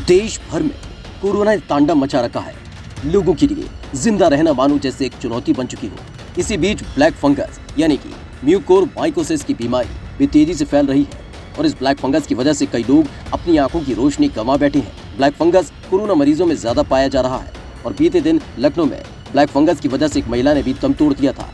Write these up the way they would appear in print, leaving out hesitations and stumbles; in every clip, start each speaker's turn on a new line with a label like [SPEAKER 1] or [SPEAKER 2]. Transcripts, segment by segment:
[SPEAKER 1] देश भर में कोरोना ने तांडव मचा रखा है। लोगों के लिए जिंदा रहना मानो जैसे एक चुनौती बन चुकी हो। इसी बीच ब्लैक फंगस यानी कि म्यूकोरमाइकोसिस की बीमारी भी तेजी से फैल रही है और इस ब्लैक फंगस की वजह से कई लोग अपनी आंखों की रोशनी गंवा बैठे हैं। ब्लैक फंगस कोरोना मरीजों में ज्यादा पाया जा रहा है और बीते दिन लखनऊ में ब्लैक फंगस की वजह से एक महिला ने भी दम तोड़ दिया था।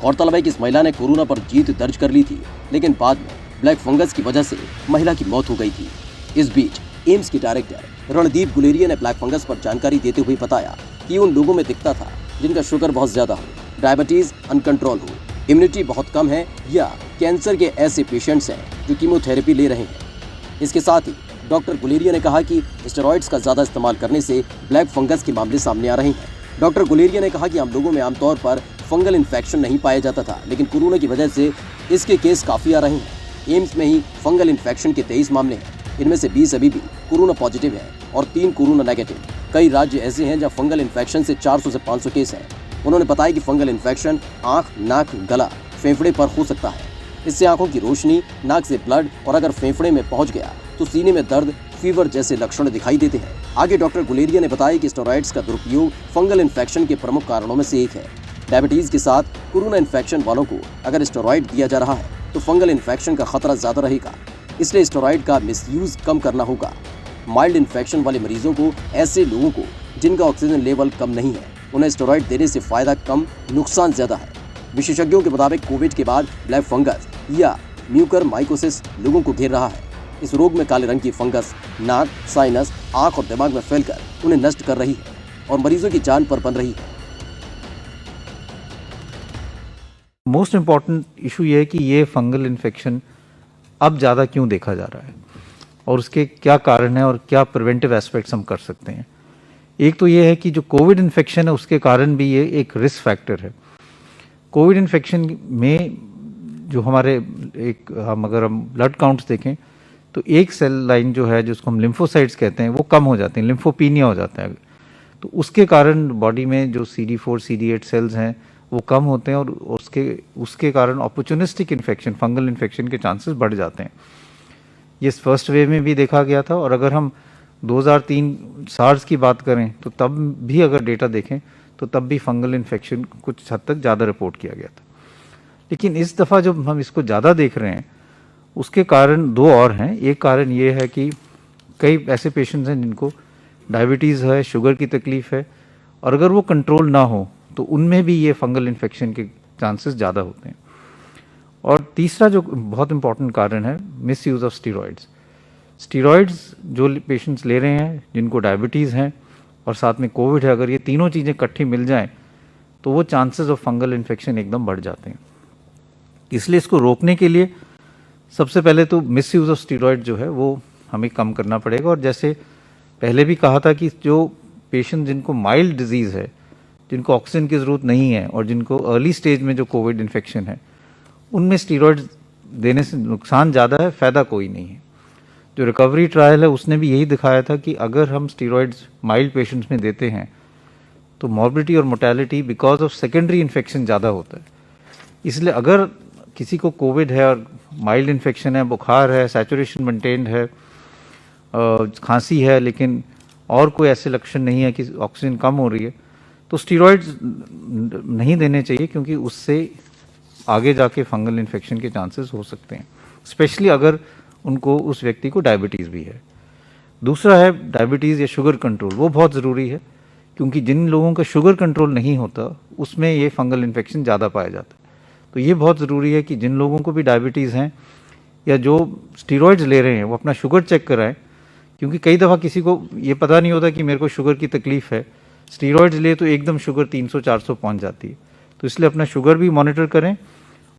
[SPEAKER 1] गौरतलब है कि इस महिला ने कोरोना पर जीत दर्ज कर ली थी, लेकिन बाद में ब्लैक फंगस की वजह से महिला की मौत हो गई थी। इस बीच एम्स के डायरेक्टर रणदीप गुलेरिया ने ब्लैक फंगस पर जानकारी देते हुए बताया कि उन लोगों में दिखता था जिनका शुगर बहुत ज्यादा हो, डायबिटीज अनकंट्रोल हो, इम्यूनिटी बहुत कम है या कैंसर के ऐसे पेशेंट्स हैं जो कीमोथेरेपी ले रहे हैं। इसके साथ ही डॉक्टर गुलेरिया ने कहा कि स्टेरॉइड्स का ज्यादा इस्तेमाल करने से ब्लैक फंगस के मामले सामने आ रहे हैं। डॉक्टर गुलेरिया ने कहा कि हम लोगों में आमतौर पर फंगल इन्फेक्शन नहीं पाया जाता था, लेकिन कोरोना की वजह से इसके केस काफी आ रहे हैं। एम्स में ही फंगल इन्फेक्शन के 23 मामले हैं, इनमें से 20 अभी भी कोरोना पॉजिटिव है और 3 कोरोना नेगेटिव। कई राज्य ऐसे हैं जहां फंगल इन्फेक्शन से 400 से 500 केस हैं। उन्होंने बताया कि फंगल इन्फेक्शन आंख, नाक, गला, फेफड़े पर हो सकता है। इससे आंखों की रोशनी, नाक से ब्लड और अगर फेफड़े में पहुंच गया तो सीने में दर्द, फीवर जैसे लक्षण दिखाई देते हैं। आगे डॉक्टर गुलेरिया ने बताया कि स्टेरॉइड्स का दुरुपयोग फंगल इन्फेक्शन के प्रमुख कारणों में से एक है। डायबिटीज के साथ कोरोना इन्फेक्शन वालों को अगर स्टेरॉइड दिया जा रहा है तो फंगल इन्फेक्शन का खतरा ज्यादा रहेगा, इसलिए स्टेरॉइड का मिसयूज कम करना होगा। माइल्ड इन्फेक्शन वाले मरीजों को, ऐसे लोगों को जिनका ऑक्सीजन लेवल कम नहीं है, उन्हें स्टेरॉइड देने से फायदा कम, नुकसान ज्यादा है। विशेषज्ञों के मुताबिक कोविड के बाद ब्लैक फंगस या म्यूकोरमाइकोसिस लोगों को घेर रहा है। इस रोग में काले रंग की फंगस नाक, साइनस, आंख और दिमाग में फैलकर उन्हें नष्ट कर रही है और मरीजों की जान पर बन रही है।
[SPEAKER 2] मोस्ट इम्पॉर्टेंट इशू ये है कि ये फंगल इन्फेक्शन अब ज़्यादा क्यों देखा जा रहा है और उसके क्या कारण है और क्या प्रिवेंटिव एस्पेक्ट्स हम कर सकते हैं। एक तो ये है कि जो कोविड इन्फेक्शन है उसके कारण भी ये एक रिस्क फैक्टर है। कोविड इन्फेक्शन में जो हमारे अगर हम ब्लड काउंट्स देखें तो एक सेल लाइन जो है जिसको हम लिम्फोसाइट्स कहते हैं वो कम हो जाते हैं, लिम्फोपीनिया हो जाता है। तो उसके कारण बॉडी में जो CD4 CD8 सेल्स हैं वो कम होते हैं और उसके कारण अपॉर्चुनिस्टिक इन्फेक्शन, फंगल इन्फेक्शन के चांसेस बढ़ जाते हैं। ये फर्स्ट वेव में भी देखा गया था और अगर हम 2003 सार्स की बात करें तो तब भी अगर डेटा देखें तो तब भी फंगल इन्फेक्शन कुछ हद तक ज़्यादा रिपोर्ट किया गया था। लेकिन इस दफ़ा जब हम इसको ज़्यादा देख रहे हैं उसके कारण 2 और हैं। एक कारण ये है कि कई ऐसे पेशेंट्स हैं जिनको डायबिटीज़ है, शुगर की तकलीफ़ है और अगर वो कंट्रोल ना हो तो उनमें भी ये फंगल इन्फेक्शन के चांसेस ज़्यादा होते हैं। और तीसरा जो बहुत इम्पॉर्टेंट कारण है, miss use of steroids. Steroids जो पेशेंट्स ले रहे हैं जिनको डायबिटीज़ हैं और साथ में कोविड है, अगर ये तीनों चीज़ें इकट्ठी मिल जाएं तो वो चांसेस ऑफ फंगल इन्फेक्शन एकदम बढ़ जाते हैं। इसलिए इसको रोकने के लिए सबसे पहले तो मिस यूज़ ऑफ स्टीरॉइड जो है वो हमें कम करना पड़ेगा। और जैसे पहले भी कहा था कि जो पेशेंट जिनको माइल्ड डिजीज़ है, जिनको ऑक्सीजन की ज़रूरत नहीं है और जिनको अर्ली स्टेज में जो कोविड इन्फेक्शन है, उनमें स्टीरॉइड्स देने से नुकसान ज़्यादा है, फ़ायदा कोई नहीं है। जो रिकवरी ट्रायल है उसने भी यही दिखाया था कि अगर हम स्टीरॉइड्स माइल्ड पेशेंट्स में देते हैं तो मॉर्बिडिटी और mortality because of secondary infection ज़्यादा होता है। इसलिए अगर किसी को कोविड है और माइल्ड इन्फेक्शन है, बुखार है, सैचुरेशन मेंटेन्ड है, खांसी है, लेकिन और कोई ऐसे लक्षण नहीं है कि ऑक्सीजन कम हो रही है, तो स्टीरॉइड्स नहीं देने चाहिए क्योंकि उससे आगे जाके फंगल इन्फेक्शन के चांसेस हो सकते हैं, स्पेशली अगर उनको उस व्यक्ति को डायबिटीज़ भी है। दूसरा है डायबिटीज़ या शुगर कंट्रोल, वो बहुत ज़रूरी है क्योंकि जिन लोगों का शुगर कंट्रोल नहीं होता उसमें ये फंगल इन्फेक्शन ज़्यादा पाया जाता है। तो ये बहुत ज़रूरी है कि जिन लोगों को भी डायबिटीज़ हैं या जो स्टीरॉइड्स ले रहे हैं वो अपना शुगर चेक कराएं, क्योंकि कई दफ़ा किसी को ये पता नहीं होता कि मेरे को शुगर की तकलीफ़ है, स्टीरॉइड्स ले तो एकदम शुगर 300-400 पहुंच जाती है। तो इसलिए अपना शुगर भी मॉनिटर करें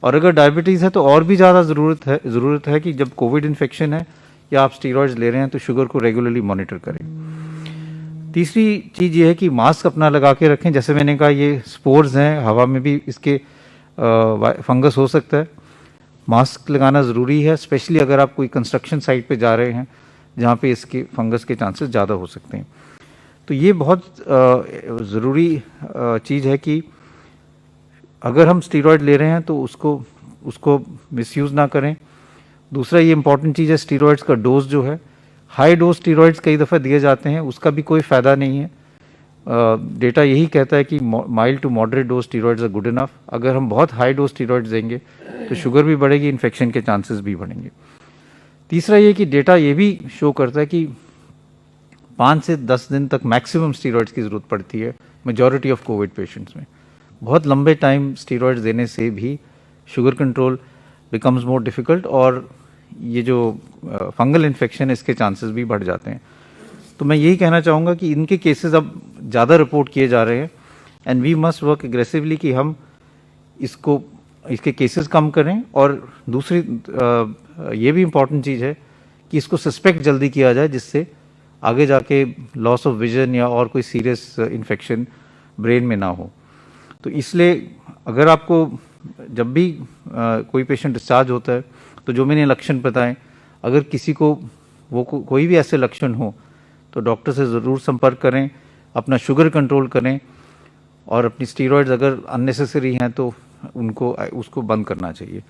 [SPEAKER 2] और अगर डायबिटीज़ है तो और भी ज़्यादा ज़रूरत है कि जब कोविड इन्फेक्शन है या आप स्टीरॉइड्स ले रहे हैं तो शुगर को रेगुलरली मॉनिटर करें। तीसरी चीज़ ये है कि मास्क अपना लगा के रखें। जैसे मैंने कहा ये स्पोर्स हैं, हवा में भी इसके फंगस हो सकता है। मास्क लगाना ज़रूरी है, स्पेशली अगर आप कोई कंस्ट्रक्शन साइट पे जा रहे हैं जहाँ पे इसके फंगस के चांसेस ज़्यादा हो सकते हैं। तो ये बहुत ज़रूरी चीज़ है कि अगर हम स्टीरॉयड ले रहे हैं तो उसको मिसयूज़ ना करें। दूसरा ये इंपॉर्टेंट चीज़ है, स्टीरॉयड्स का डोज जो है हाई डोज स्टीरॉइड्स कई दफ़ा दिए जाते हैं, उसका भी कोई फ़ायदा नहीं है। डेटा यही कहता है कि mild to moderate dose steroids are good enough. अगर हम बहुत हाई डोज स्टीरॉइड्स देंगे तो शुगर भी बढ़ेगी, इन्फेक्शन के चांसेस भी बढ़ेंगे। तीसरा ये कि डेटा ये भी शो करता है कि 5 से 10 दिन तक मैक्सिमम स्टीरॉइड्स की ज़रूरत पड़ती है मेजॉरिटी ऑफ कोविड पेशेंट्स में। बहुत लंबे टाइम स्टीरॉइड्स देने से भी sugar control becomes more difficult और ये जो फंगल इन्फेक्शन है इसके चांसेस भी बढ़ जाते हैं। तो मैं यही कहना चाहूँगा कि इनके केसेस अब ज़्यादा रिपोर्ट किए जा रहे हैं and we must work aggressively कि हम इसके केसेस कम करें। और दूसरी ये भी इम्पॉर्टेंट चीज़ है कि इसको सस्पेक्ट जल्दी किया जाए, जिससे आगे जाके लॉस ऑफ विजन या और कोई सीरियस इन्फेक्शन ब्रेन में ना हो। तो इसलिए अगर आपको जब भी कोई पेशेंट डिस्चार्ज होता है तो जो मैंने लक्षण बताएं, अगर किसी को कोई भी ऐसे लक्षण हो तो डॉक्टर से ज़रूर संपर्क करें, अपना शुगर कंट्रोल करें और अपनी स्टीरॉइड्स अगर अननेसेसरी हैं तो उसको बंद करना चाहिए।